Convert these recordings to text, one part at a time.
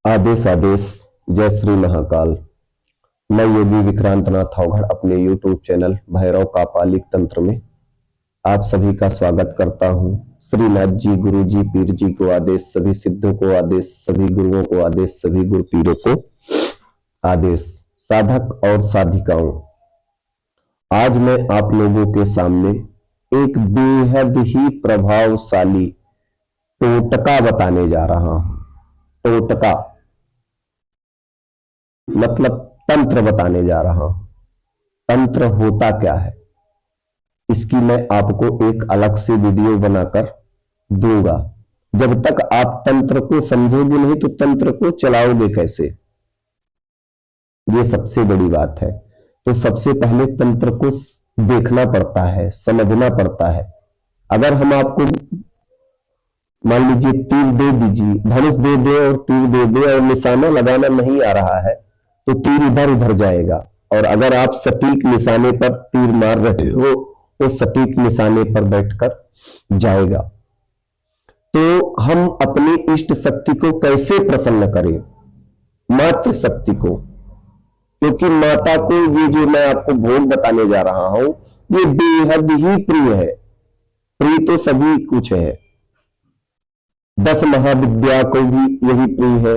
आदेश आदेश। जय श्री महाकाल। मैं योगी विक्रांत नाथ अवघड़ अपने YouTube चैनल भैरव कापालिक तंत्र में आप सभी का स्वागत करता हूं। श्रीनाथ जी, गुरु जी, पीर जी को आदेश, सभी सिद्धों को आदेश, सभी गुरुओं को आदेश, सभी गुरु पीरों को आदेश। साधक और साधिकाओं, आज मैं आप लोगों के सामने एक बेहद ही प्रभावशाली टोटका बताने जा रहा हूं। टोटका मतलब तंत्र बताने जा रहा हूं। तंत्र होता क्या है, इसकी मैं आपको एक अलग से वीडियो बनाकर दूंगा। जब तक आप तंत्र को समझोगे नहीं तो तंत्र को चलाओगे कैसे, ये सबसे बड़ी बात है। तो सबसे पहले तंत्र को देखना पड़ता है, समझना पड़ता है। अगर हम आपको मान लीजिए तीर दे दीजिए, धनुष दे दे और तीर दे दे और निशाना लगाना नहीं आ रहा है तो तीर इधर उधर जाएगा। और अगर आप सटीक निशाने पर तीर मार रहे हो तो सटीक निशाने पर बैठकर जाएगा। तो हम अपनी इष्ट शक्ति को कैसे प्रसन्न करें, मातृ शक्ति को, क्योंकि माता को ये जो मैं आपको भोग बताने जा रहा हूं ये बेहद ही प्रिय है। प्रिय तो सभी कुछ है, 10 महाविद्या को भी यही प्रिय है।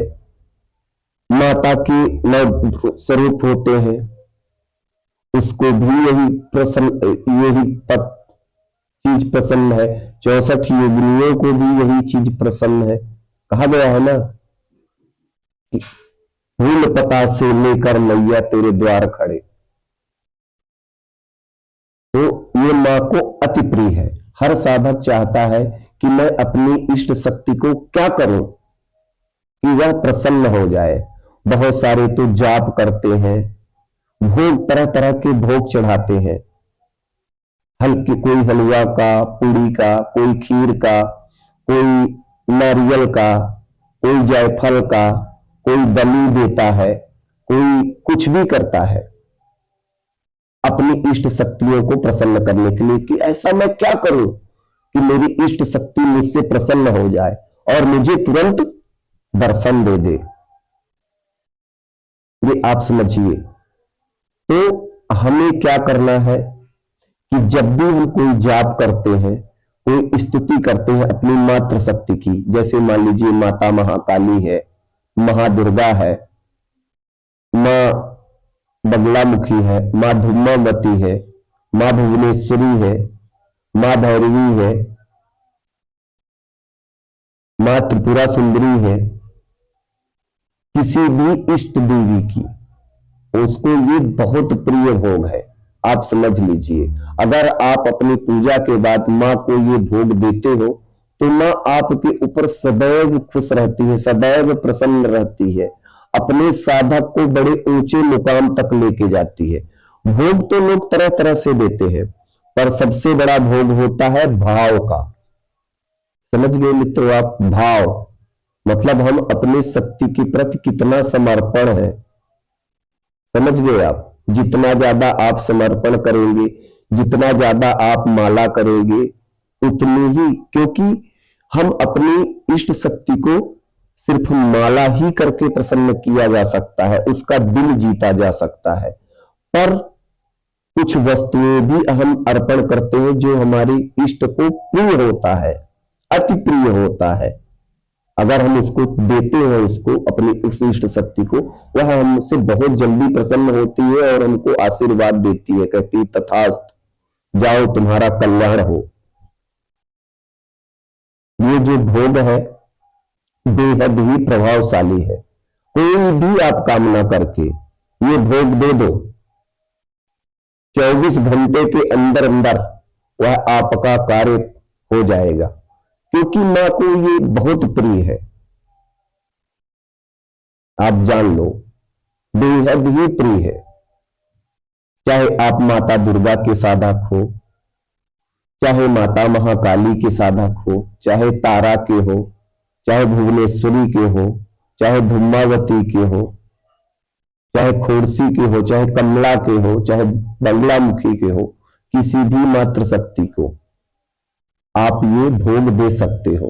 माता के 9 स्वरूप होते हैं, उसको भी यही प्रसन्न, यही चीज प्रसन्न है। 64 योगिनियों को भी यही चीज प्रसन्न है। कहा गया है ना कि फूल पता से लेकर मैया तेरे द्वार खड़े। तो ये मां को अति प्रिय है। हर साधक चाहता है कि मैं अपनी इष्ट शक्ति को क्या करूं कि वह प्रसन्न हो जाए। बहुत सारे तो जाप करते हैं, भोग तरह तरह के भोग चढ़ाते हैं, हल्के, कोई हलवा का, पूड़ी का, कोई खीर का, कोई नारियल का, कोई जायफल का, कोई बलि देता है, कोई कुछ भी करता है अपनी इष्ट शक्तियों को प्रसन्न करने के लिए कि ऐसा मैं क्या करूं कि मेरी इष्ट शक्ति मुझसे प्रसन्न हो जाए और मुझे तुरंत दर्शन दे दे। ये आप समझिए। तो हमें क्या करना है कि जब भी हम कोई जाप करते हैं, कोई स्तुति करते हैं अपनी मातृ शक्ति की, जैसे मान लीजिए माता महाकाली है, महादुर्गा है, मां बगलामुखी है, मां धूमावती है, मां भुवनेश्वरी है, मां भैरवी है, मां त्रिपुरा सुंदरी है, किसी भी इष्ट देवी की, उसको ये बहुत प्रिय भोग है। आप समझ लीजिए, अगर आप अपनी पूजा के बाद मां को ये भोग देते हो तो मां आपके ऊपर सदैव खुश रहती है, सदैव प्रसन्न रहती है, अपने साधक को बड़े ऊंचे मुकाम तक लेके जाती है। भोग तो लोग तरह तरह से देते हैं, पर सबसे बड़ा भोग होता है भाव का। समझ गए मित्रों आप? भाव मतलब हम अपनी शक्ति के प्रति कितना समर्पण है। समझ गए आप? जितना ज्यादा आप समर्पण करेंगे, जितना ज्यादा आप माला करेंगे, उतनी ही, क्योंकि हम अपनी इष्ट शक्ति को सिर्फ माला ही करके प्रसन्न किया जा सकता है, उसका दिल जीता जा सकता है। पर कुछ वस्तुएं भी हम अर्पण करते हैं जो हमारी इष्ट को प्रिय होता है, अति प्रिय होता है। अगर हम उसको देते हैं, उसको अपनी उस इष्ट शक्ति को, वह हमसे बहुत जल्दी प्रसन्न होती है और हमको आशीर्वाद देती है, कहती तथास्तु, जाओ तुम्हारा कल्याण हो। ये जो भोग है बेहद ही प्रभावशाली है। कोई भी आप कामना करके ये भोग दे दो, 24 घंटे के अंदर अंदर वह आपका कार्य हो जाएगा, क्योंकि मां को ये बहुत प्रिय है। आप जान लो, बेहद ही प्रिय है। चाहे आप माता दुर्गा के साधक हो, चाहे माता महाकाली के साधक हो, चाहे तारा के हो, चाहे भुवनेश्वरी के हो, चाहे धूमावती के हो, चाहे खोड़सी के हो, चाहे कमला के हो, चाहे बगलामुखी के हो, किसी भी मातृ शक्ति को आप ये भोग दे सकते हो।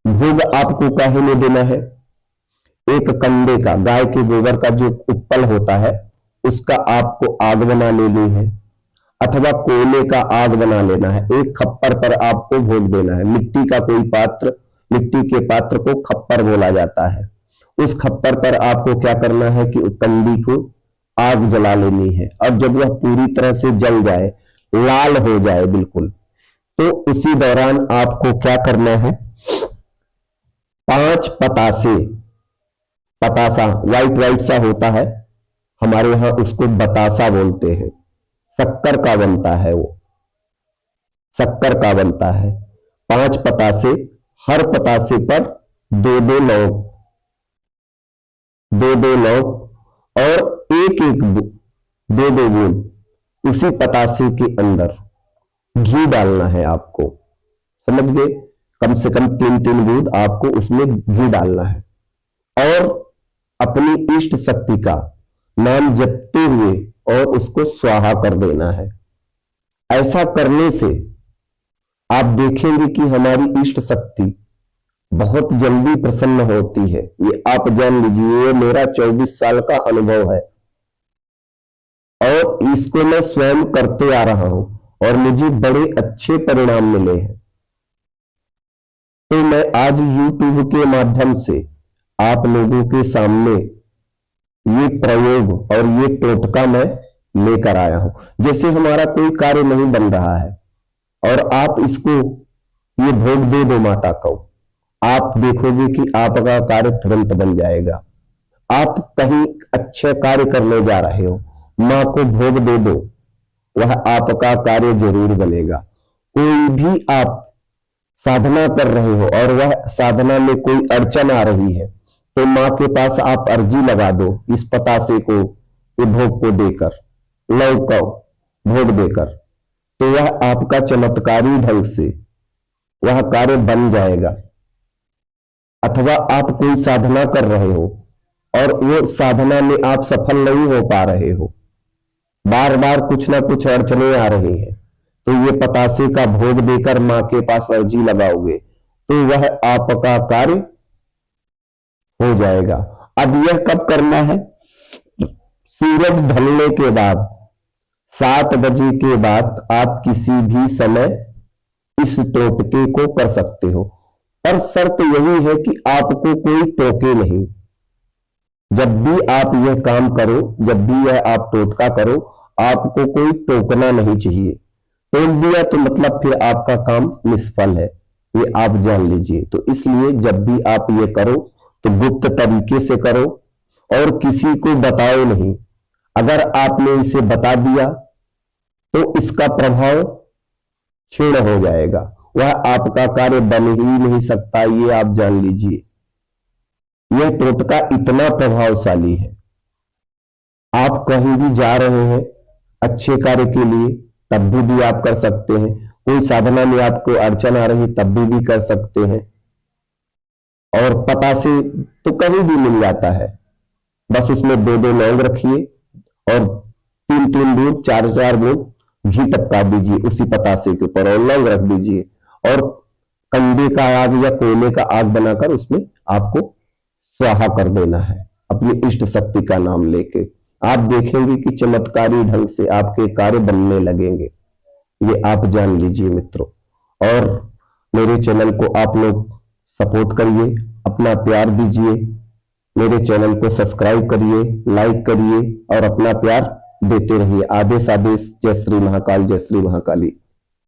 भोग आपको काहे में देना है? एक कंडे का, गाय के गोबर का जो उपल होता है उसका आपको आग बना लेनी है, अथवा कोयले का आग बना लेना है। एक खप्पर पर आपको भोग देना है। मिट्टी का कोई पात्र, मिट्टी के पात्र को खप्पर बोला जाता है। उस खप्पर पर आपको क्या करना है कि कंडी को आग जला लेनी है, और जब वह पूरी तरह से जल जाए, लाल हो जाए बिल्कुल, तो उसी दौरान आपको क्या करना है, 5 पतासे, पतासा व्हाइट व्हाइट सा होता है, हमारे यहां उसको बतासा बोलते हैं, शक्कर का बनता है, वो शक्कर का बनता है। 5 पतासे, हर पतासे पर 2-2 लौंग, 2-2 लौंग, और एक 2-2 बूंद उसी पतासे के अंदर घी डालना है आपको, समझ गए? कम से कम 3-3 बूंद आपको उसमें घी डालना है, और अपनी इष्ट शक्ति का नाम जपते हुए और उसको स्वाहा कर देना है। ऐसा करने से आप देखेंगे कि हमारी इष्ट शक्ति बहुत जल्दी प्रसन्न होती है। ये आप जान लीजिए, ये मेरा 24 साल का अनुभव है, और इसको मैं स्वयं करते आ रहा हूं, और मुझे बड़े अच्छे परिणाम मिले हैं। तो मैं आज YouTube के माध्यम से आप लोगों के सामने ये प्रयोग और ये टोटका मैं लेकर आया हूं। जैसे हमारा कोई कार्य नहीं बन रहा है और आप इसको ये भोग दे दो माता को, आप देखोगे कि आपका कार्य तुरंत बन जाएगा। आप कहीं अच्छे कार्य करने जा रहे हो, मां को भोग दे दो, वह आपका कार्य जरूर बनेगा। कोई भी आप साधना कर रहे हो और वह साधना में कोई अड़चन आ रही है, तो मां के पास आप अर्जी लगा दो, इस पतासे को, ये भोग को देकर, लव को भोग देकर, तो वह आपका चमत्कारी ढंग से वह कार्य बन जाएगा। अथवा आप कोई साधना कर रहे हो और वो साधना में आप सफल नहीं हो पा रहे हो, बार बार कुछ ना कुछ अड़चने आ रही हैं, तो ये पतासे का भोग देकर मां के पास अर्जी लगाओगे तो वह आपका कार्य हो जाएगा। अब यह कब करना है? सूरज ढलने के बाद, 7 बजे के बाद आप किसी भी समय इस टोटके को कर सकते हो, पर शर्त यही है कि आपको कोई टोके नहीं। जब भी आप यह काम करो, जब भी यह आप टोटका करो, आपको कोई टोकना नहीं चाहिए। टोक दिया तो मतलब फिर आपका काम निष्फल है, ये आप जान लीजिए। तो इसलिए जब भी आप ये करो तो गुप्त तरीके से करो और किसी को बताओ नहीं। अगर आपने इसे बता दिया तो इसका प्रभाव क्षीण हो जाएगा, वह आपका कार्य बन ही नहीं सकता, ये आप जान लीजिए। यह टोटका इतना प्रभावशाली है। आप कहीं भी जा रहे हैं अच्छे कार्य के लिए, तब भी आप कर सकते हैं। कोई साधना में आपको अड़चन आ रही, तब भी कर सकते हैं। और पता से तो कहीं भी मिल जाता है, बस उसमें 2-2 लौंग रखिए और 3-3 बूंद, 4-4 बूंद घी टपका दीजिए उसी पतासे के ऊपर, और लौंग रख दीजिए, और कंडे का आग या कोयले का आग बनाकर उसमें आपको स्वाहा कर देना है अपनी इष्ट शक्ति का नाम लेके। आप देखेंगे कि चमत्कारी ढंग से आपके कार्य बनने लगेंगे, ये आप जान लीजिए मित्रों। और मेरे चैनल को आप लोग सपोर्ट करिए, अपना प्यार दीजिए, मेरे चैनल को सब्सक्राइब करिए, लाइक करिए और अपना प्यार देते रहिए। आदेश आदेश। जय श्री महाकाल, जय श्री महाकाली।